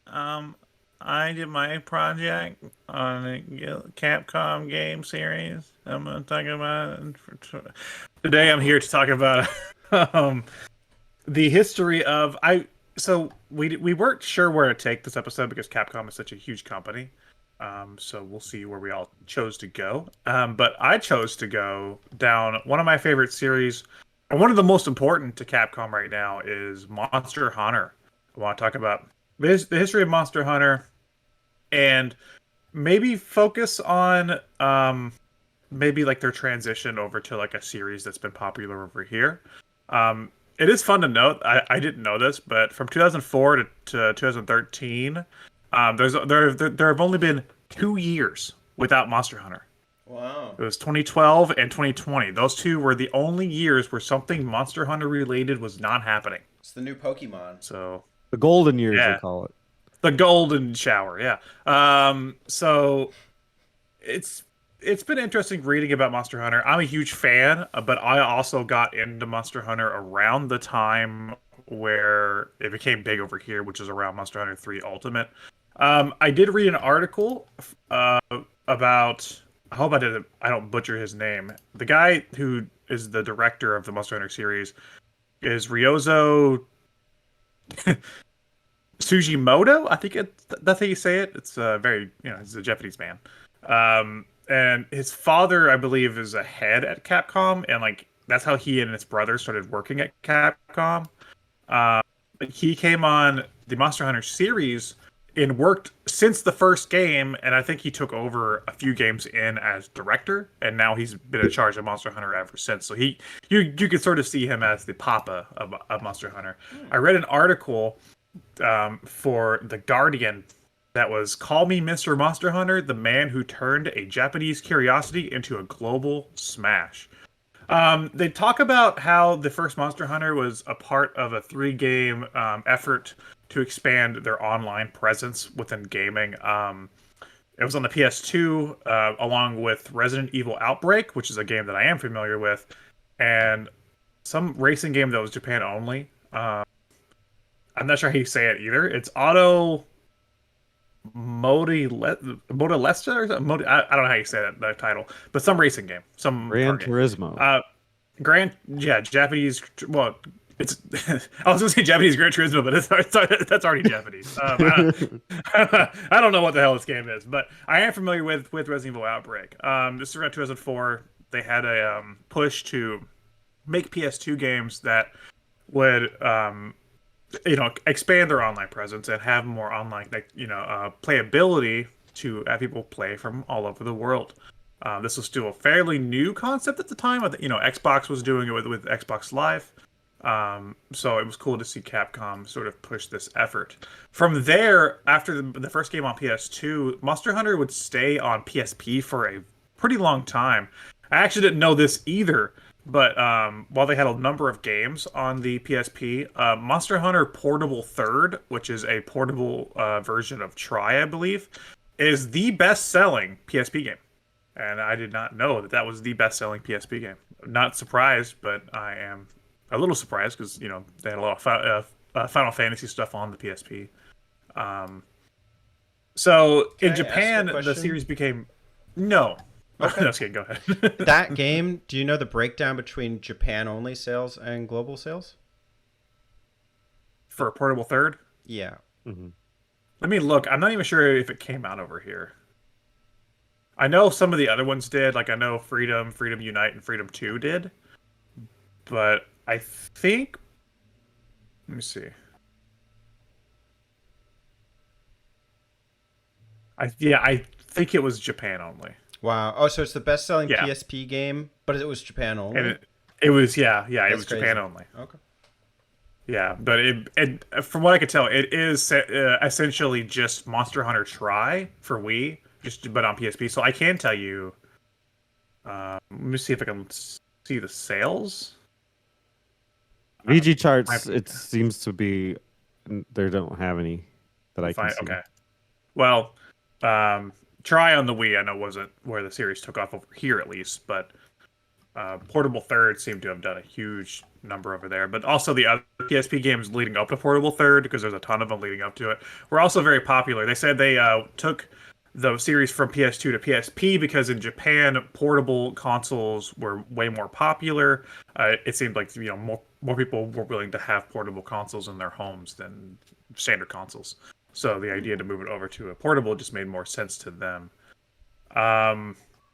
I did my project on a Capcom game series. I'm gonna talk about it today. I'm here to talk about um the history of I. So we weren't sure where to take this episode because Capcom is such a huge company. So we'll see where we all chose to go. But I chose to go down one of my favorite series, and one of the most important to Capcom right now is Monster Hunter. I want to talk about the history of Monster Hunter and maybe focus on maybe like their transition over to like a series that's been popular over here. It is fun to note. I didn't know this, but from 2004 to 2013, there have only been 2 years without Monster Hunter. Wow. It was 2012 and 2020. Those two were the only years where something Monster Hunter related was not happening. It's the new Pokemon. So The golden years, they yeah, call it. the golden shower. Yeah. So it's it's been interesting reading about Monster Hunter. I'm a huge fan, but I also got into Monster Hunter around the time where it became big over here, which is around Monster Hunter 3 Ultimate. I did read an article uh, about. I hope I don't butcher his name. The guy who is the director of the Monster Hunter series is Ryozo Sugimoto. I think that's how you say it. It's very, he's a Japanese man. And his father, I believe, is a head at Capcom, and like that's how he and his brother started working at Capcom. Uh, he came on the Monster Hunter series and worked since the first game, and I think he took over a few games in as director, and now he's been in charge of Monster Hunter ever since. So you could sort of see him as the papa of Monster Hunter. I read an article for The Guardian that was "Call Me Mr. Monster Hunter, the man who turned a Japanese curiosity into a global smash." They talk about how the first Monster Hunter was a part of a three-game effort to expand their online presence within gaming. It was on the PS2, along with Resident Evil Outbreak, which is a game that I am familiar with, and some racing game that was Japan only. I'm not sure how you say it either. It's Auto Modalesta or something. I don't know how you say that title, but some racing game, some car Gran game. Turismo. Yeah, Japanese. Well, it's. I was gonna say Japanese Gran Turismo, but that's already Japanese. I don't know what the hell this game is, but I am familiar with Resident Evil Outbreak. This is around 2004. They had a push to make PS2 games that would expand their online presence and have more online playability to have people play from all over the world. This was still a fairly new concept at the time. Xbox was doing it with Xbox Live. So it was cool to see Capcom sort of push this effort. From there, after the first game on PS2, Monster Hunter would stay on PSP for a pretty long time. I actually didn't know this either, but while they had a number of games on the PSP, Monster Hunter Portable Third, which is a portable version of Tri, I believe, is the best-selling PSP game. And I did not know that that was the best-selling PSP game. Not surprised, but I am a little surprised because they had a lot of Final Fantasy stuff on the PSP. So Can in I ask a Japan, the question? series became no. Okay. No, okay, go ahead. That game, do you know the breakdown between Japan only sales and global sales? For a portable third. Yeah. Mhm. Let me look. I'm not even sure if it came out over here. I know some of the other ones did. Like I know Freedom, Freedom Unite, and Freedom 2 did. But I think. Let me see. I think it was Japan only. Wow. Oh, so it's the best-selling Yeah. PSP game, but it was Japan only. And it was it That's was crazy. Japan only. Okay. Yeah, but it from what I could tell, it is essentially just Monster Hunter Tri for Wii, but on PSP. So I can tell you. Let me see if I can see the sales. VG charts, my- it seems to be they don't have any that I can Fine. see. Okay. Well, Try on the Wii, I know wasn't where the series took off over here at least, but Portable Third seemed to have done a huge number over there, but also the other PSP games leading up to Portable Third, because there's a ton of them leading up to it, were also very popular. They said they took the series from PS2 to PSP because in Japan portable consoles were way more popular. It seemed like more people were willing to have portable consoles in their homes than standard consoles. So the idea to move it over to a portable just made more sense to them.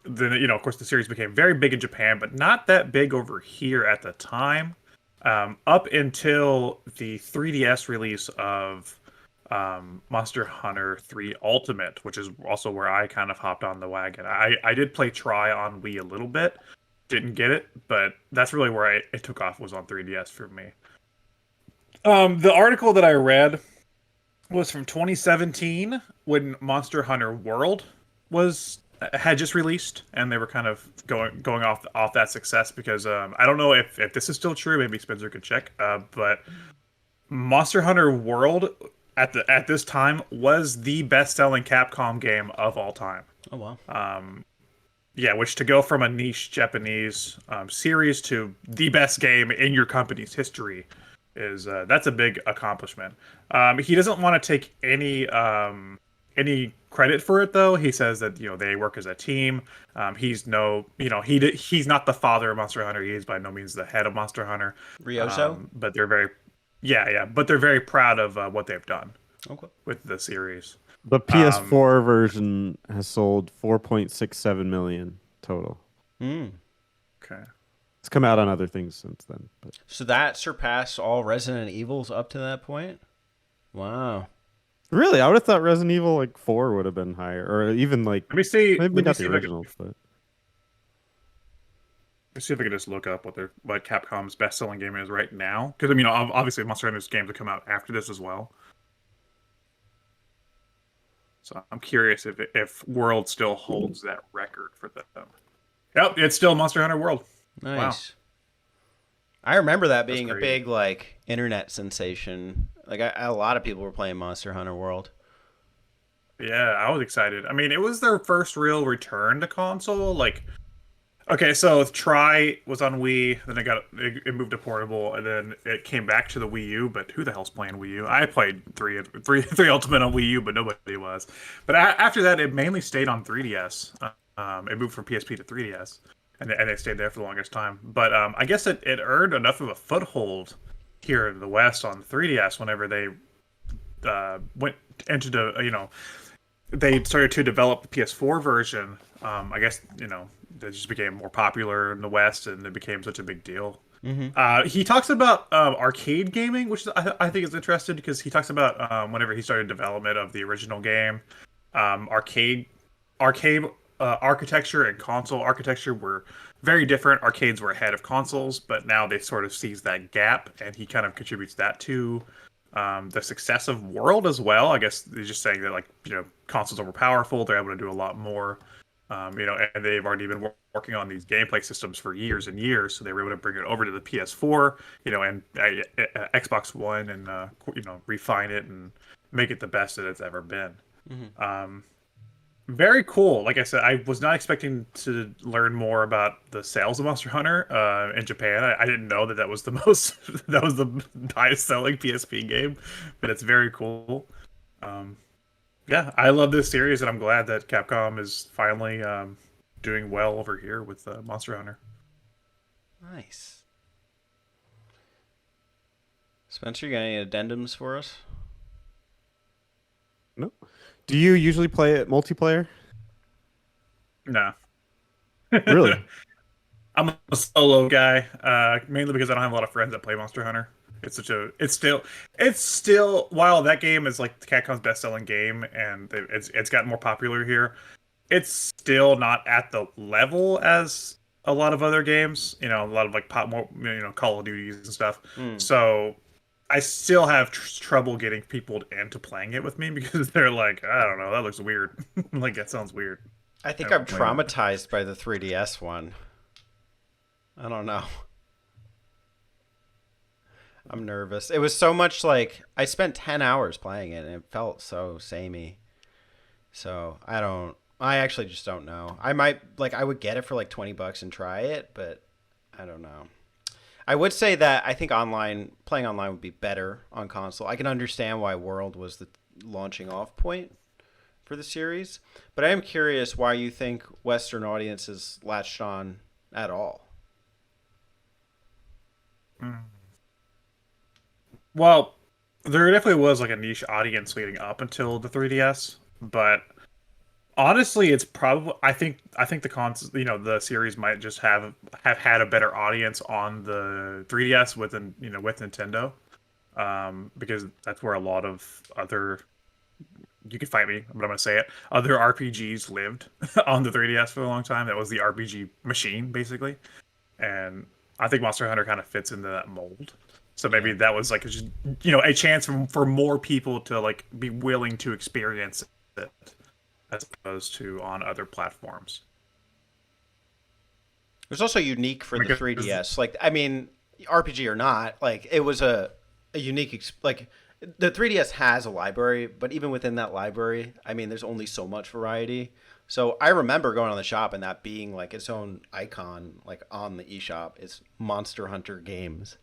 Then of course the series became very big in Japan, but not that big over here at the time. Up until the 3DS release of Monster Hunter 3 Ultimate, which is also where I kind of hopped on the wagon. I did play Try on Wii a little bit, didn't get it, but that's really where it took off, was on 3DS for me. The article that I read was from 2017 when Monster Hunter World had just released, and they were kind of going off that success because I don't know if this is still true. Maybe Spencer could check, but Monster Hunter World at this time was the best-selling Capcom game of all time. Oh wow! Yeah, which to go from a niche Japanese series to the best game in your company's history is that's a big accomplishment. He doesn't want to take any credit for it, though. He says that they work as a team. He's not the father of Monster Hunter. He is by no means the head of Monster Hunter. Ryoso, but they're very but they're very proud of what they've done with the series. The PS4 version has sold 4.67 million total. Okay. It's come out on other things since then. But. So that surpassed all Resident Evils up to that point? Wow. Really? I would have thought Resident Evil 4 would have been higher. Or even Let me see. maybe not the originals, but... Let's see if I can just look up what Capcom's best-selling game is right now. Because obviously Monster Hunter's games have come out after this as well. So I'm curious if World still holds that record for them. Yep, it's still Monster Hunter World. Nice. Wow. I remember that being a crazy. big internet sensation. A lot of people were playing Monster Hunter World. Yeah, I was excited. I mean, it was their first real return to console. Okay, so Try was on Wii, then it moved to portable, and then it came back to the Wii U. But who the hell's playing Wii U? I played three Ultimate on Wii U, but nobody was. But after that, it mainly stayed on 3DS. It moved from PSP to 3DS, and it stayed there for the longest time. But I guess it earned enough of a foothold here in the West on 3DS whenever they went into they started to develop the PS4 version. I guess they just became more popular in the West, and it became such a big deal. Mm-hmm. He talks about arcade gaming, which I think is interesting because he talks about whenever he started development of the original game, arcade architecture and console architecture were very different. Arcades were ahead of consoles, but now they sort of sees that gap, and he kind of contributes that to the success of World as well. I guess they're just saying that consoles are more powerful, they're able to do a lot more. And they've already been working on these gameplay systems for years and years, so they were able to bring it over to the PS4, and Xbox One, and refine it and make it the best that it's ever been. Mm-hmm. Very cool. Like I said, I was not expecting to learn more about the sales of Monster Hunter in Japan. I didn't know that was the highest selling PSP game, but it's very cool. Yeah, I love this series, and I'm glad that Capcom is finally doing well over here with Monster Hunter. Nice. Spencer, you got any addendums for us? No. Do you usually play it multiplayer? No. Really? I'm a solo guy, mainly because I don't have a lot of friends that play Monster Hunter. It's still while that game is Capcom's best-selling game and it's gotten more popular here, it's still not at the level as a lot of other games. A lot of Call of Duties and stuff. So I still have trouble getting people into playing it with me because they're like, I don't know, that looks weird. That sounds weird. I think I'm traumatized by the 3DS one. I don't know. I'm nervous. It was so much I spent 10 hours playing it and it felt so samey. So I actually just don't know. I might I would get it for $20 and try it, but I don't know. I would say that I think playing online would be better on console. I can understand why World was the launching off point for the series, but I am curious why you think Western audiences latched on at all. Well, there definitely was like a niche audience leading up until the 3DS, but honestly, it's probably I think the series might just have had a better audience on the 3DS with Nintendo, because that's where a lot of other, you can fight me, but I'm gonna say it, other RPGs lived on the 3DS for a long time. That was the RPG machine basically, and I think Monster Hunter kind of fits into that mold. So maybe that was like just a chance for more people to like be willing to experience it as opposed to on other platforms. It was also unique for the Because 3DS. Like, I mean, RPG or not, like it was a unique like the 3DS has a library, but even within that library, I mean, there's only so much variety. So I remember going on the shop and that being like its own icon, like on the eShop, it's Monster Hunter Games.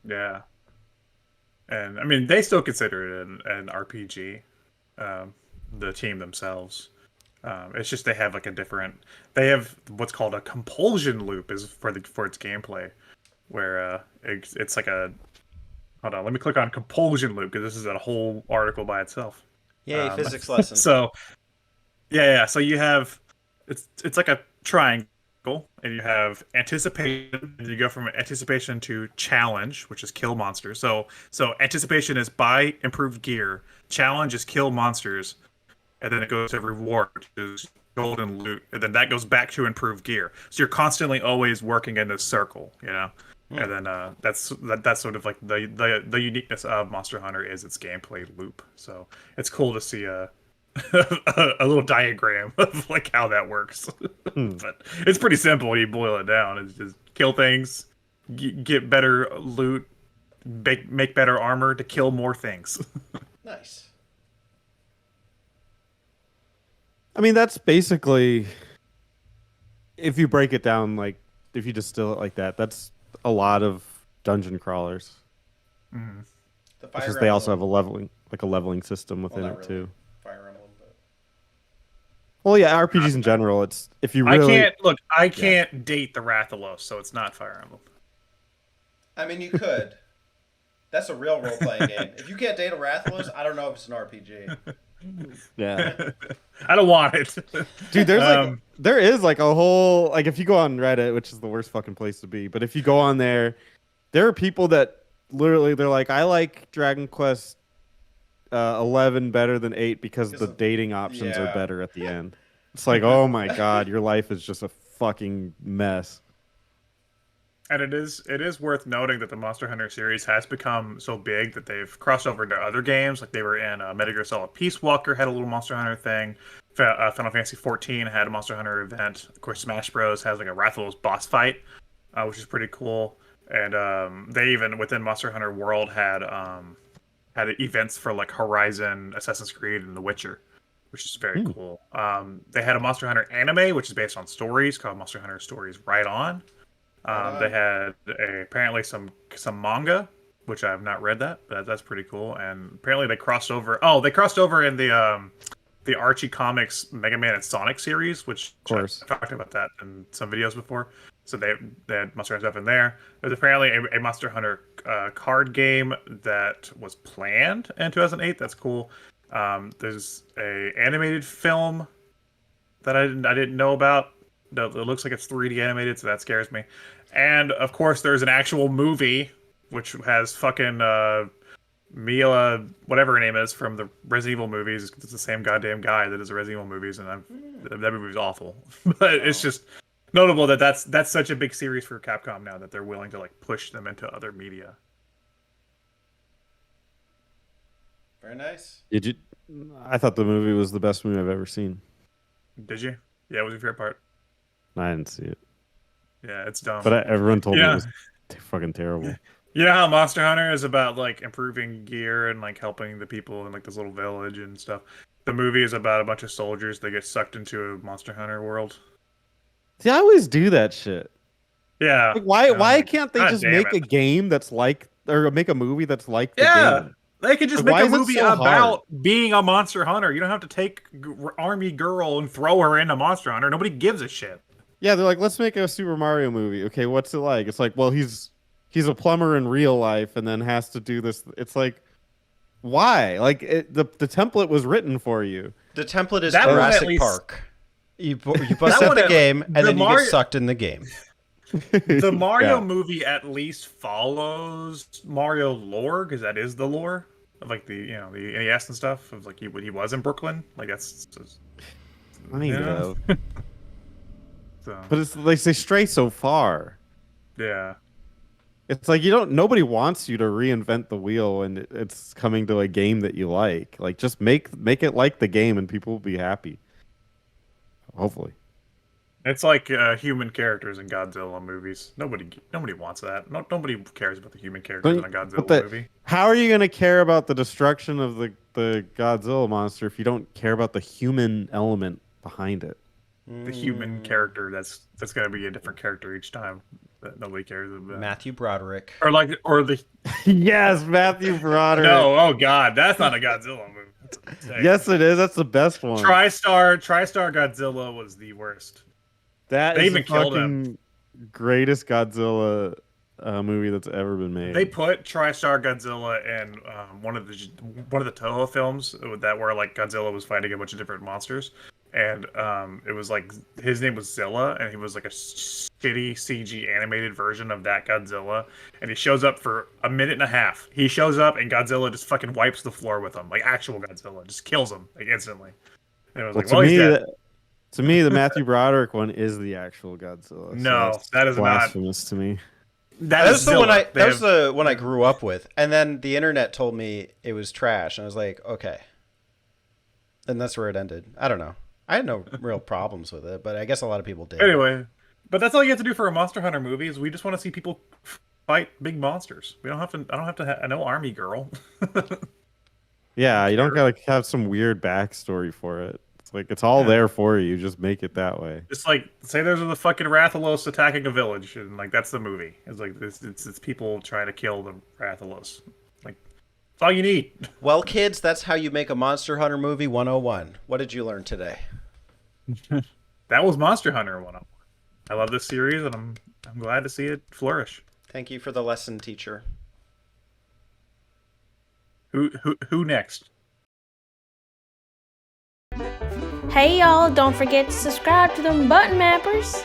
Yeah, and I mean they still consider it an RPG. The team themselves. It's just they have like a different. They have what's called a compulsion loop is for its gameplay, where it's like a. Hold on, let me click on compulsion loop because this is a whole article by itself. Yay, physics lesson. So yeah. So you have it's like a triangle, and you have anticipation, and you go from anticipation to challenge, which is kill monsters. So anticipation is buy improved gear. Challenge is kill monsters, and then it goes to reward, which is golden loot, and then that goes back to improved gear. So you're constantly always working in this circle. And then that's sort of like the uniqueness of Monster Hunter is its gameplay loop. So it's cool to see a a little diagram of like how that works. But it's pretty simple when you boil it down. It's just kill things, get better loot, make better armor to kill more things. Nice. I mean, that's basically, if you break it down, like if you distill it like that, that's a lot of dungeon crawlers. The Fire Because they also have Emblem- a leveling system within not it really. too. Fire Emblem, but Well, yeah, RPGs in general. It's if you really. I can't date the Rathalos, so it's not Fire Emblem. I mean, you could. That's a real role playing game. If you can't date a Rathalos, I don't know if it's an RPG. Yeah, I don't want it. dude. There is like a whole like if you go on Reddit, which is the worst fucking place to be, but if you go on there, there are people that literally they're like, I like Dragon Quest 11 better than 8 because the dating options are better at the end. It's like, oh my god, your life is just a fucking mess. And it is worth noting that the Monster Hunter series has become so big that they've crossed over into other games. Like they were in Metal Gear Solid Peace Walker had a little Monster Hunter thing. Final Fantasy 14 had a Monster Hunter event. Of course, Smash Bros has like a Rathalos boss fight, which is pretty cool. And they even within Monster Hunter World had events for like Horizon, Assassin's Creed, and The Witcher, which is very cool. They had a Monster Hunter anime, which is based on stories called Monster Hunter Stories Right On. They had apparently some manga, which I have not read that, but that's pretty cool. And apparently they crossed over. Oh, they crossed over in the Archie Comics Mega Man and Sonic series, which Of course. I've talked about that in some videos before. So they had Monster Hunter stuff in there. There's apparently a Monster Hunter card game that was planned in 2008. That's cool. There's a animated film that I didn't know about. It looks like it's 3D animated, so that scares me. And of course, there's an actual movie which has fucking Mila, whatever her name is, from the Resident Evil movies. It's the same goddamn guy that does the Resident Evil movies, and that movie's awful. But it's just notable that that's such a big series for Capcom now that they're willing to like push them into other media. Very nice. Did you? I thought the movie was the best movie I've ever seen. Did you? Yeah, it was your favorite part. I didn't see it, Yeah, it's dumb. but everyone told me Yeah. it was fucking terrible. You know how Monster Hunter is about like improving gear and like helping the people in like this little village and stuff. The movie is about a bunch of soldiers that get sucked into a Monster Hunter world. See, I always do that shit. Yeah. Like, why can't they God just damn make it. a game that's like, or make a movie that's like the Yeah. game? They could just Like, why make a is it movie so hard? about being a monster hunter. You don't have to take Army Girl and throw her into Monster Hunter. Nobody gives a shit. Yeah, they're like, let's make a Super Mario movie. Okay, what's it like? It's like, well, he's a plumber in real life and then has to do this. It's like, why? Like the template was written for you. The template is That one at Jurassic least- Park. You bust That out one the at- game, and the then you Mario- get sucked in the game. The Mario Yeah. movie at least follows Mario lore because that is the lore of like the the NES and stuff of like what he was in Brooklyn. Like that's Kind Yeah. of. so, But it's like they stray so far. yeah. It's like nobody wants you to reinvent the wheel and it's coming to a game that you like. Like just make it like the game and people will be happy. Hopefully. It's like human characters in Godzilla movies. Nobody wants that. Nobody cares about the human characters in a Godzilla movie. How are you going to care about the destruction of the Godzilla monster if you don't care about the human element behind it? The human character that's going to be a different character each time that nobody cares about. Matthew Broderick. Or the Yes, Matthew Broderick. no, oh god, that's not a Godzilla movie. That's a mistake. Yes, it is. That's the best one. TriStar Godzilla was the worst. That They is even the killed him. fucking greatest Godzilla movie that's ever been made. They put TriStar Godzilla in one of the Toho films that where like Godzilla was fighting a bunch of different monsters, and it was like his name was Zilla, and he was like a shitty CG animated version of that Godzilla, and he shows up for a minute and a half. He shows up and Godzilla just fucking wipes the floor with him, like actual Godzilla, just kills him like instantly. And it was Well, like, well, he's dead. to me, the Matthew Broderick one is the actual Godzilla. so No, that's that is not. blasphemous to me. That That is was the one Zilla. that was the one I grew up with, and then the internet told me it was trash, and I was like, okay. And that's where it ended. I don't know. I had no real problems with it, but I guess a lot of people did. Anyway, but that's all you have to do for a Monster Hunter movie is we just want to see people fight big monsters. We don't have to. I don't have to. I know Army Girl. Yeah, you don't gotta have some weird backstory for it. It's like it's all there for you. Just make it that way. Just like say there's the fucking Rathalos attacking a village, and like that's the movie. It's like this. It's people trying to kill the Rathalos. Like that's all you need. Well, kids, that's how you make a Monster Hunter movie 101. What did you learn today? That was Monster Hunter 101. I love this series, and I'm glad to see it flourish. Thank you for the lesson, teacher. Who next? Hey y'all, don't forget to subscribe to them button mappers.